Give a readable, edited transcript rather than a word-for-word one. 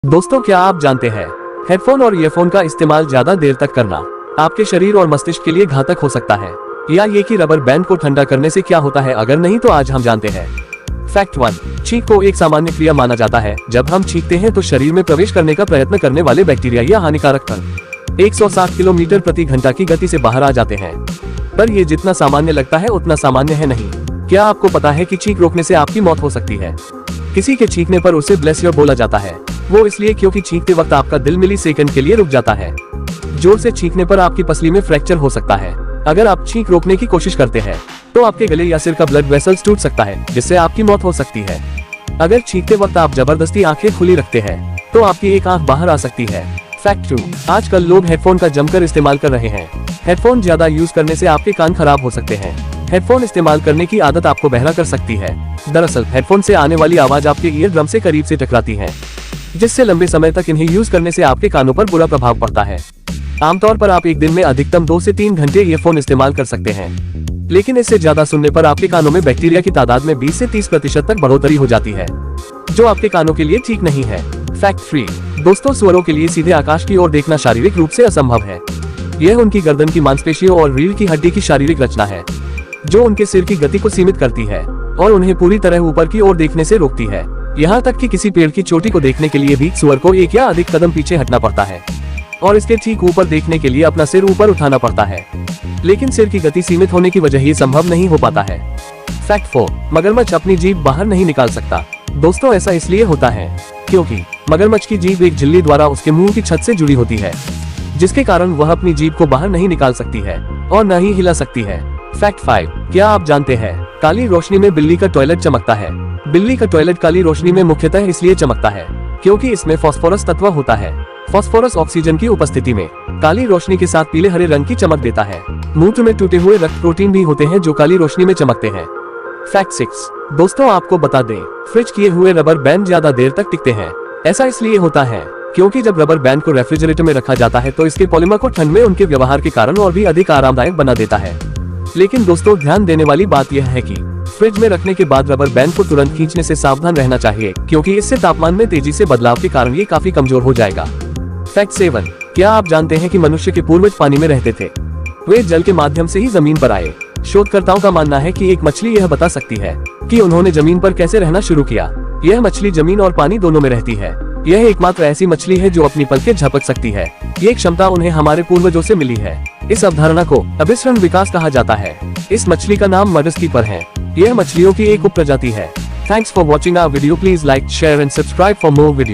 दोस्तों, क्या आप जानते हैं हेडफोन और ईयरफोन का इस्तेमाल ज्यादा देर तक करना आपके शरीर और मस्तिष्क के लिए घातक हो सकता है। या ये कि रबर बैंड को ठंडा करने से क्या होता है, अगर नहीं तो आज हम जानते हैं। फैक्ट 1, छींक को एक सामान्य क्रिया माना जाता है। जब हम छींकते हैं तो शरीर में प्रवेश करने का प्रयत्न करने वाले बैक्टीरिया या हानिकारक कण 160 किलोमीटर प्रति घंटा की गति से बाहर आ जाते हैं। पर ये जितना सामान्य लगता है उतना सामान्य है नहीं। क्या आपको पता है कि छींक रोकने से आपकी मौत हो सकती है? किसी के छींकने पर उसे ब्लेस यू बोला जाता है। वो इसलिए क्योंकि छींकते वक्त आपका दिल मिली सेकंड के लिए रुक जाता है। जोर से छींकने पर आपकी पसली में फ्रैक्चर हो सकता है। अगर आप छींक रोकने की कोशिश करते हैं तो आपके गले या सिर का ब्लड वेसल्स टूट सकता है, जिससे आपकी मौत हो सकती है। अगर छींकते वक्त आप जबरदस्ती आंखें खुली रखते हैं तो आपकी एक आंख बाहर आ सकती है। फैक्ट 2, आजकल लोग हेडफोन का जमकर इस्तेमाल कर रहे हैं। हेडफोन ज्यादा यूज करने से आपके कान खराब हो सकते हैं। हेडफोन इस्तेमाल करने की आदत आपको बहरा कर सकती है। दरअसल हेडफोन से आने वाली आवाज आपके ईयर ड्रम से करीब से टकराती है, जिससे लंबे समय तक इन्हें यूज करने से आपके कानों पर बुरा प्रभाव पड़ता है। आमतौर पर आप एक दिन में अधिकतम 2 से 3 घंटे ईयरफोन इस्तेमाल कर सकते हैं, लेकिन इससे ज्यादा सुनने पर आपके कानों में बैक्टीरिया की तादाद में 20 से 30% तक बढ़ोतरी हो जाती है, जो आपके कानों के लिए ठीक नहीं है। फैक्ट 3, दोस्तों, सुअरों के लिए सीधे आकाश की ओर देखना शारीरिक रूप से असंभव है। यह उनकी गर्दन की मांसपेशियों और रीढ़ की हड्डी की शारीरिक रचना है, जो उनके सिर की गति को सीमित करती है और उन्हें पूरी तरह ऊपर की ओर देखने से रोकती है। यहाँ तक कि किसी पेड़ की चोटी को देखने के लिए भी सुअर को 1 या अधिक कदम पीछे हटना पड़ता है और इसके ठीक ऊपर देखने के लिए अपना सिर ऊपर उठाना पड़ता है, लेकिन सिर की गति सीमित होने की वजह ये संभव नहीं हो पाता है। फैक्ट 4, मगरमच्छ अपनी जीभ बाहर नहीं निकाल सकता। दोस्तों, ऐसा इसलिए होता है क्योंकि मगरमच्छ की जीभ एक झिल्ली द्वारा उसके मुंह की छत से जुड़ी होती है, जिसके कारण वह अपनी जीभ को बाहर नहीं निकाल सकती है और न ही हिला सकती है। फैक्ट 5, क्या आप जानते हैं काली रोशनी में बिल्ली का टॉयलेट चमकता है? बिल्ली का टॉयलेट काली रोशनी में मुख्यतः इसलिए चमकता है क्योंकि इसमें फास्फोरस तत्व होता है। फास्फोरस ऑक्सीजन की उपस्थिति में काली रोशनी के साथ पीले हरे रंग की चमक देता है। मूत्र में टूटे हुए रक्त प्रोटीन भी होते हैं जो काली रोशनी में चमकते हैं। फैक्ट 6, दोस्तों, आपको बता दें, फ्रिज किए हुए रबर बैंड ज्यादा देर तक टिकते हैं। ऐसा इसलिए होता है क्योंकि जब रबर बैंड को रेफ्रिजरेटर में रखा जाता है तो इसके पॉलीमर को ठंड में उनके व्यवहार के कारण और भी अधिक आरामदायक बना देता है। लेकिन दोस्तों, ध्यान देने वाली बात यह है कि फ्रिज में रखने के बाद रबर बैंड को तुरंत खींचने से सावधान रहना चाहिए, क्योंकि इससे तापमान में तेजी से बदलाव के कारण ये काफी कमजोर हो जाएगा। फैक्ट 7, क्या आप जानते हैं कि मनुष्य के पूर्वज पानी में रहते थे? वे जल के माध्यम से ही जमीन पर आए। शोधकर्ताओं का मानना है कि एक मछली यह बता सकती है कि उन्होंने जमीन पर कैसे रहना शुरू किया। यह मछली जमीन और पानी दोनों में रहती है। यह एकमात्र ऐसी मछली है जो अपनी पलकें झपक सकती है। ये क्षमता उन्हें हमारे पूर्वजों से मिली है। इस अवधारणा को अभिसरण विकास कहा जाता है। इस मछली का नाम मडस्कीपर है। यह मछलियों की एक उपप्रजाति है। Thanks for watching our video. Please like, share and subscribe for more video.